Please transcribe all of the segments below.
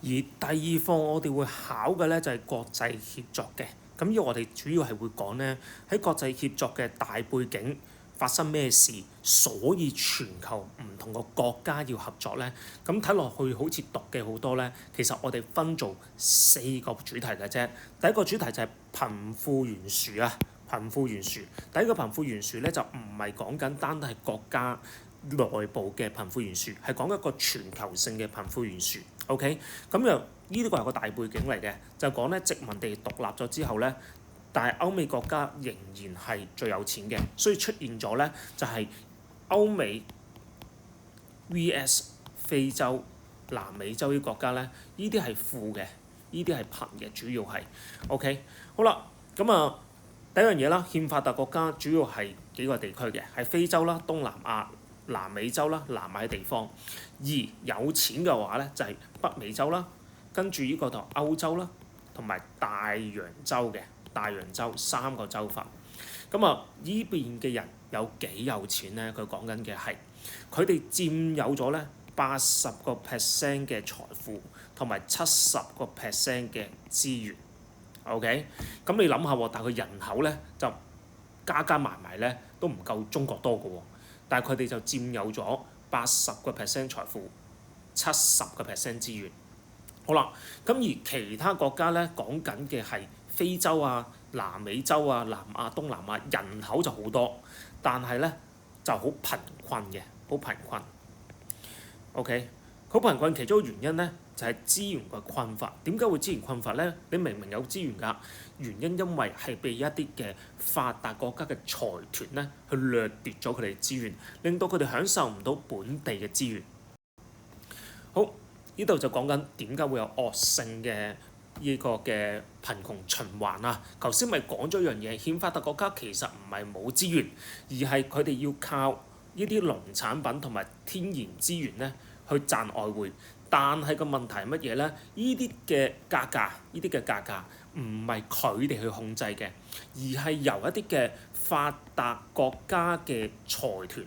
而第二課我哋會考嘅咧就係國際協作嘅。咁因為我哋主要係會講咧喺國際協作嘅大背景發生咩事，所以全球唔同個國家要合作咧。咁睇落去好似讀嘅好多咧，其實我哋分做4個主題嘅啫。第一個主題就係貧富懸殊啊，貧富懸殊。第一個貧富懸殊咧就唔係講緊單係國家內部嘅貧富懸殊，係講一個全球性嘅貧富懸殊。OK， 咁又呢個係個大背景嚟嘅，就講咧殖民地獨立咗之後咧，但係歐美國家仍然係最有錢嘅，所以出現咗咧就係歐美 VS 非洲、南美洲啲國家咧，呢啲係富嘅，呢啲係貧嘅，主要係 OK。好啦，咁啊第一樣嘢啦，欠發達國家主要係幾個地區嘅，係非洲啦、東南亞、南美洲啦、南亞嘅地方。而有錢嘅話咧，就係北美洲啦，跟住呢個就歐洲啦，同埋大洋洲嘅大洋洲3個洲份。咁啊，呢邊嘅人有幾有錢咧？佢講緊嘅係佢哋佔有咗咧80% 嘅財富，同埋70% 嘅資源。OK， 咁你諗下喎，但係佢人口咧就加埋咧都唔夠中國多嘅喎，但係佢哋就佔有咗80% 財富，70% 資源。好啦，咁而其他國家咧講緊嘅係非洲啊、南美洲啊、南亞、東南亞，人口就好多，但係咧就好貧困嘅，好貧困。OK， 好貧困其中一個原因咧就係資源嘅困乏。點解會資源困乏咧？你明明有資源㗎，原因為係被一啲嘅發達國家嘅財團咧去掠奪咗佢哋資源，令到佢哋享受唔到本地嘅資源。好，呢度就講緊點解會有惡性嘅呢個嘅貧窮循環啊！頭先咪講咗一樣嘢，欠發達國家其實唔係冇資源，而係佢哋要靠呢啲農產品同埋天然資源咧去賺外匯。但係個問題係乜嘢咧？呢啲嘅價格唔係佢哋去控制嘅，而係由一啲嘅發達國家嘅財團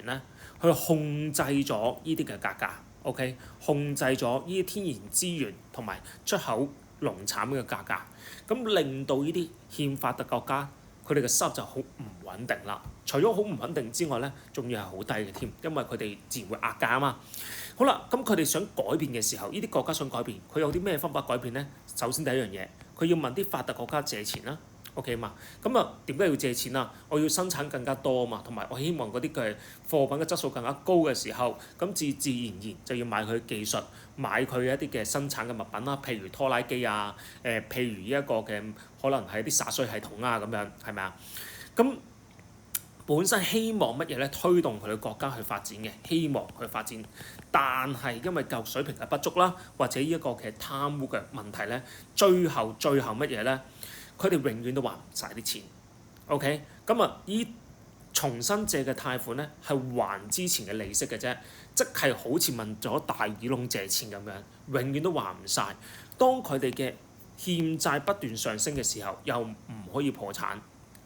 咧去控制咗呢啲嘅價格。OK， 控制咗呢啲天然資源同埋出口農產品嘅價格，咁令到呢啲欠發達國家佢哋嘅收入就好唔穩定啦。除咗好唔穩定之外咧，仲要係好低嘅添，因為佢哋自然會壓價啊嘛。好啦，咁佢哋想改變嘅時候，呢啲國家想改變，佢有啲咩方法改變咧？首先第一樣嘢，佢要問啲發達國家借錢啦。OK 嘛，咁啊點解要借錢啊？我要生產更加多啊嘛，同埋我希望嗰啲嘅貨品嘅質素更加高嘅時候，咁自然就要買佢技術，買佢一啲嘅生產嘅物品啦，譬如拖拉機啊，譬如呢一個嘅可能係一啲灑水系統啊咁樣，係咪啊？咁本身希望乜嘢咧？推動佢嘅國家去發展嘅，希望去發展，但係因為教育水平嘅不足啦，或者呢一個嘅貪污嘅問題咧，最後乜嘢咧？佢哋永遠都還唔晒啲錢 ，OK？ 咁啊，重新借嘅貸款咧係還之前嘅利息嘅啫，即係好似問咗大耳窿借錢咁樣，永遠都還唔晒。當佢哋嘅欠債不斷上升嘅時候，又唔可以破產，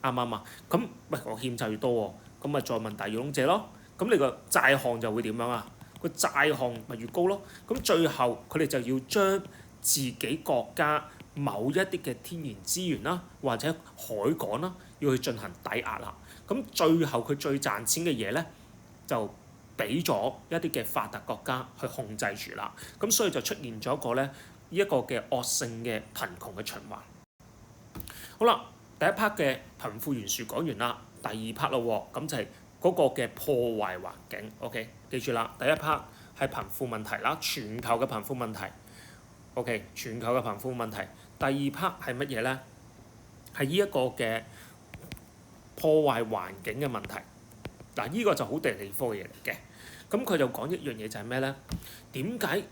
啱唔啱啊？咁喂，我欠債越多喎，咁咪再問大耳窿借咯，咁你個債項就會點樣啊？個債項咪越高咯，咁最後佢哋就要將自己國家某一啲嘅天然資源啦，或者海港啦，要去進行抵押啦。咁最後佢最賺錢嘅嘢咧，就俾咗一啲嘅發達國家去控制住啦。咁所以就出現咗一個嘅惡性嘅貧窮嘅循環。好啦，第一 part 嘅貧富懸殊講完啦，第二 part 咯喎，咁就係嗰個嘅破壞環境。OK， 記住啦，第一 part 係貧富問題啦，全球嘅貧富問題。OK， 全球嘅貧富問題。第二 part 係乜嘢咧？係呢一個嘅破壞環境嘅問題。嗱，呢個就好地理科嘅嘢嚟嘅。咁佢就講一樣嘢就係咩咧？點解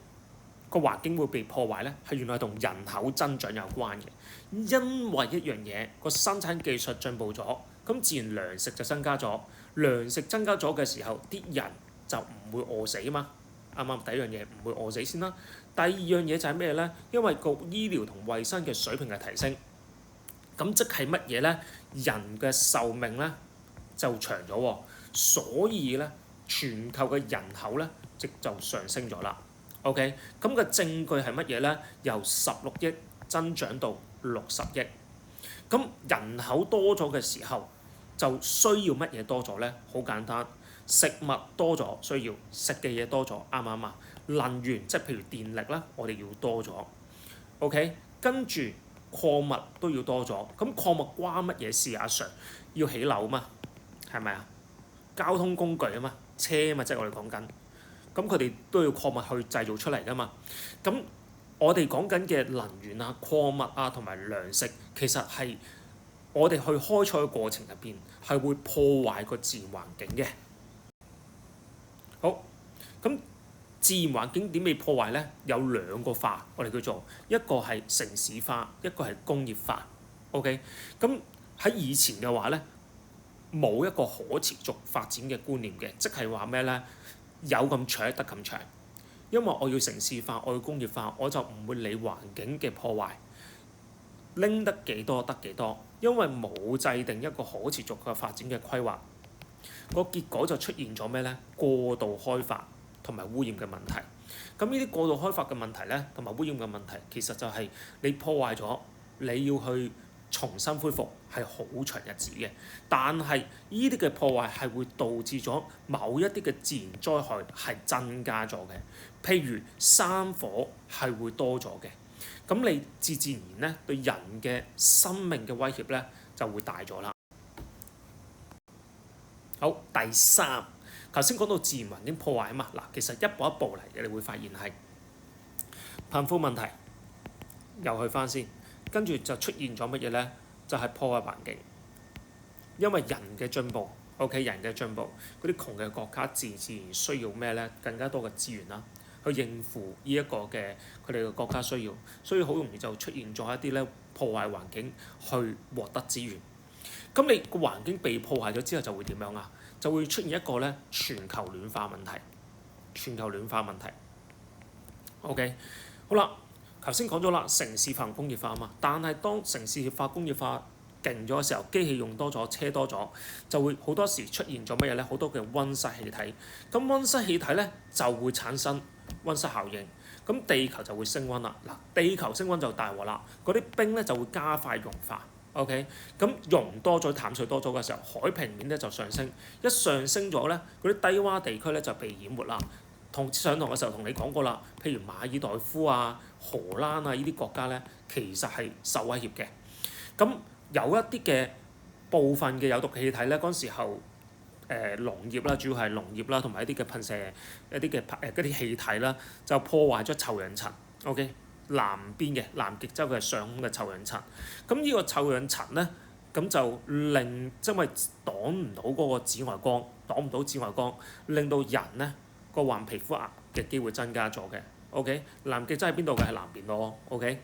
個環境會被破壞咧？係原來同人口增長有關嘅。因為一樣嘢個生產技術進步咗，咁自然糧食就增加咗。糧食增加咗嘅時候，啲人就唔會餓死啊嘛。啱啱？第一樣嘢唔會餓死先啦。第二樣嘢就係咩咧？因為個醫療同衞生嘅水平嘅提升，咁即係乜嘢咧？人嘅壽命咧就長咗喎，所以咧全球嘅人口咧就上升咗啦。OK，咁嘅證據係乜嘢咧？由16億增長到60億。咁人口多咗嘅時候，就需要乜嘢多咗咧？好簡單，食物多咗，需要食嘅嘢多咗，啱唔啱啊？能源即係譬如電力啦，我哋要多咗。OK，跟住礦物都要多咗。咁礦物關乜嘢事啊？Sir，要起樓嘛，係咪啊？交通工具啊嘛，車嘛，即係我哋講緊。咁佢哋都要礦物去製造出嚟噶嘛。咁我哋講緊嘅能源啊、礦物啊同埋糧食，其實係我哋去開採嘅過程入邊係會破壞個自然環境嘅。好，咁自然環境點被破壞咧？有兩個化，我哋叫做一個係城市化，一個係工業化。OK，咁喺以前嘅話咧，冇一個可持續發展嘅觀念嘅，即係話咩咧？有咁長得咁長，因為我要城市化，我要工業化，我就唔會理環境嘅破壞，拎得幾多得幾多，因為冇制定一個可持續嘅發展嘅規劃，個結果就出現咗咩咧？過度開發同埋污染嘅問題。咁呢啲過度開發嘅問題咧，同埋污染嘅問題，其實就係你破壞咗，你要去重新恢復係好長日子嘅，但係呢啲嘅破壞係會導致咗某一啲嘅自然災害係增加咗嘅，譬如山火係會多咗嘅，咁你自然咧對人嘅生命嘅威脅咧就會大咗啦。好，第三，頭先講到自然環境破壞啊嘛，嗱，其實一步一步嚟嘅，你會發現係貧富問題，又去翻先。跟住就出現咗乜嘢咧？就係破壞環境，因為人嘅進步 ，OK， 人嘅進步，嗰啲窮嘅國家自然需要咩咧？更加多嘅資源啦，去應付呢一個嘅佢哋嘅國家需要，所以好容易就出現咗一啲咧破壞環境去獲得資源。咁你個環境被破壞咗之後就會點樣啊？就會出現一個咧全球暖化問題，全球暖化問題。OK， 好啦。頭先講咗啦，城市化、工業化啊嘛，但係當城市化、工業化勁咗嘅時候，機器用多咗，車多咗，就會好多時出現咗乜嘢咧？好多嘅溫室氣體，咁溫室氣體咧就會產生溫室效應，咁地球就會升溫啦。嗱，地球升溫就大鑊啦，嗰啲冰咧就會加快融化。OK， 咁溶多咗、淡水多咗嘅時候，海平面咧就上升，一上升咗咧，嗰啲低窪地區咧就被淹沒啦。上堂嘅時候同你講過啦，譬如馬爾代夫啊、荷蘭啊呢啲國家咧，其實係受威脅嘅。咁有一啲嘅部分嘅有毒氣體咧，嗰陣時候農業啦，主要係農業啦，同埋一啲嘅噴射一啲嘅嗰啲氣體啦，就破壞咗臭氧層。OK， 南邊嘅南極洲嘅上空嘅臭氧層，咁呢個臭氧層咧，咁就令因為擋唔到嗰個紫外光，擋唔到紫外光，令到人咧個患皮膚癌嘅機會增加咗嘅。OK， 南極洲喺邊度嘅？喺南邊咯。OK，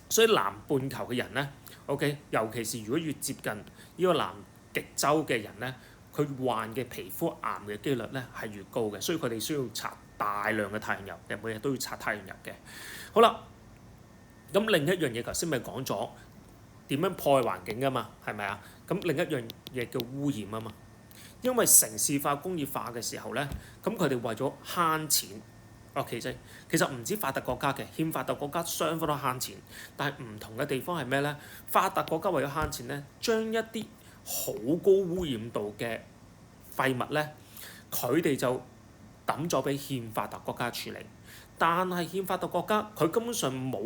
所以南半球嘅人咧 ，OK， 尤其是如果越接近呢個南極洲嘅人咧，佢患嘅皮膚癌嘅機率咧係越高嘅，所以佢哋需要搽大量嘅太陽油，每日都要搽太陽油嘅。好啦，咁另一樣嘢頭先咪講咗點樣破壞環境㗎嘛，係咪啊？咁另一樣嘢叫污染啊嘛。因為城市化、工業化嘅時候咧，咁佢哋為咗慳錢，其實唔止發達國家嘅，欠發達國家雙方都慳錢，但係唔同嘅地方係咩咧？發達國家為咗慳錢咧，將一啲好高污染度嘅廢物咧，佢哋就抌咗俾欠發達國家處理，但係欠發達國家佢根本上冇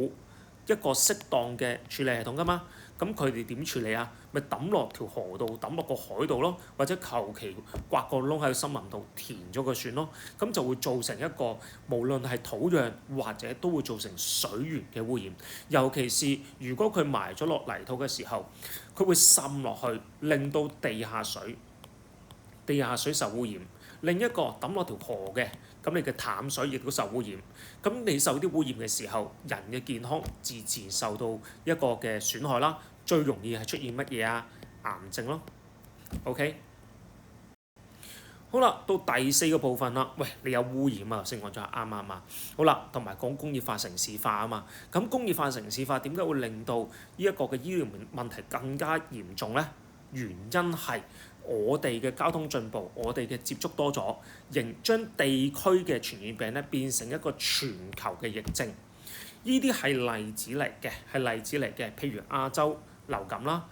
一個適當嘅處理系統㗎嘛。咁佢哋點處理啊？咪抌落條河度，抌落個海度咯，或者求其刮個窿喺個森林度填咗佢算咯。咁就會造成一個無論係土壤或者都會造成水源嘅污染。尤其是如果佢埋咗落泥土嘅時候，佢會滲落去，令到地下水受污染。另一個抌落條河嘅，咁你嘅淡水亦都受污染。咁你受啲污染嘅時候，人嘅健康自然受到一個嘅損害啦。最容易係出現乜嘢啊？癌症咯。OK， 好啦，到第四個部分啦。喂，你有污染啊？頭先講咗啱唔啱啊？好啦，同埋講工業化、城市化啊嘛。咁工業化、城市化點解會令到呢一個嘅醫療問題更加嚴重咧？原因係我哋嘅交通進步，我哋嘅接觸多咗，將地區嘅傳染病咧變成一個全球嘅疫症。呢啲係例子嚟嘅，譬如亞洲流感啦，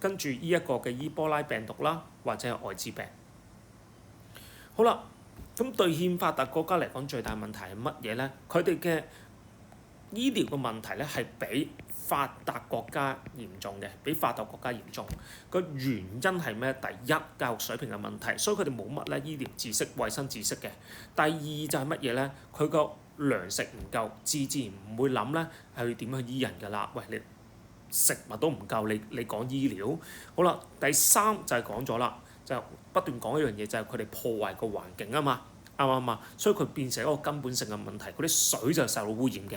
跟住呢一個嘅伊波拉病毒啦，或者係愛滋病。好啦，咁對欠發達國家嚟講，最大問題係乜嘢咧？佢哋嘅醫療嘅問題咧係比發達國家嚴重嘅，比發達國家嚴重。個原因係咩？第一，教育水平嘅問題，所以佢哋冇乜咧醫療知識、衞生知識嘅。第二就係乜嘢咧？佢個糧食唔夠，自然唔會諗咧係點去醫人㗎啦。喂，你食物都唔夠，你講醫療？好啦，第三就係講咗啦，就不斷講一樣嘢，就係佢哋破壞個環境啊嘛。啱唔啱啊？所以佢變成一個根本性嘅問題，嗰啲水就受到污染嘅。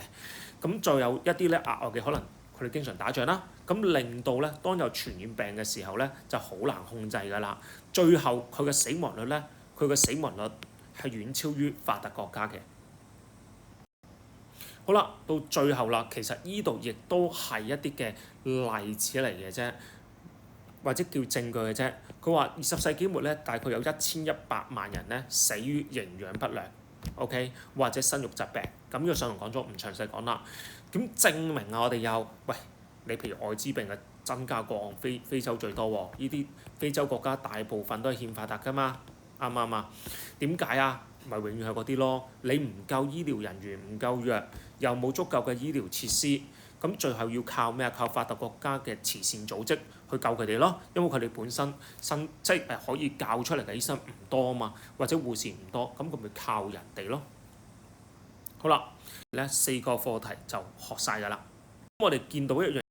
咁再有一啲咧額外嘅可能，佢哋經常打仗啦，咁令到咧當有傳染病嘅時候咧就好難控制㗎啦。最後佢嘅死亡率係遠超於發達國家嘅。好啦，到最後啦，其實呢度亦都係一啲嘅例子嚟嘅啫，或者叫證據嘅啫。佢話20世紀末咧，大概有1100萬人咧死於營養不良 ，OK， 或者生育疾病。咁呢個上堂講咗，唔詳細講啦。咁證明啊，我哋有喂，你譬如愛滋病嘅增加個案，非洲最多喎。呢啲非洲國家大部分都係欠發達㗎嘛，啱唔啱啊？點解啊？咪永遠係嗰啲咯，你唔夠醫療人員，唔夠藥，又冇足夠嘅醫療設施。咁最後要靠咩啊？靠發達國家嘅慈善組織去救佢哋咯，因為佢哋本身即係可以教出嚟嘅醫生唔多啊嘛，或者護士唔多，咁佢咪靠人哋咯。好啦，4個課題就學晒㗎啦。咁我哋見到一樣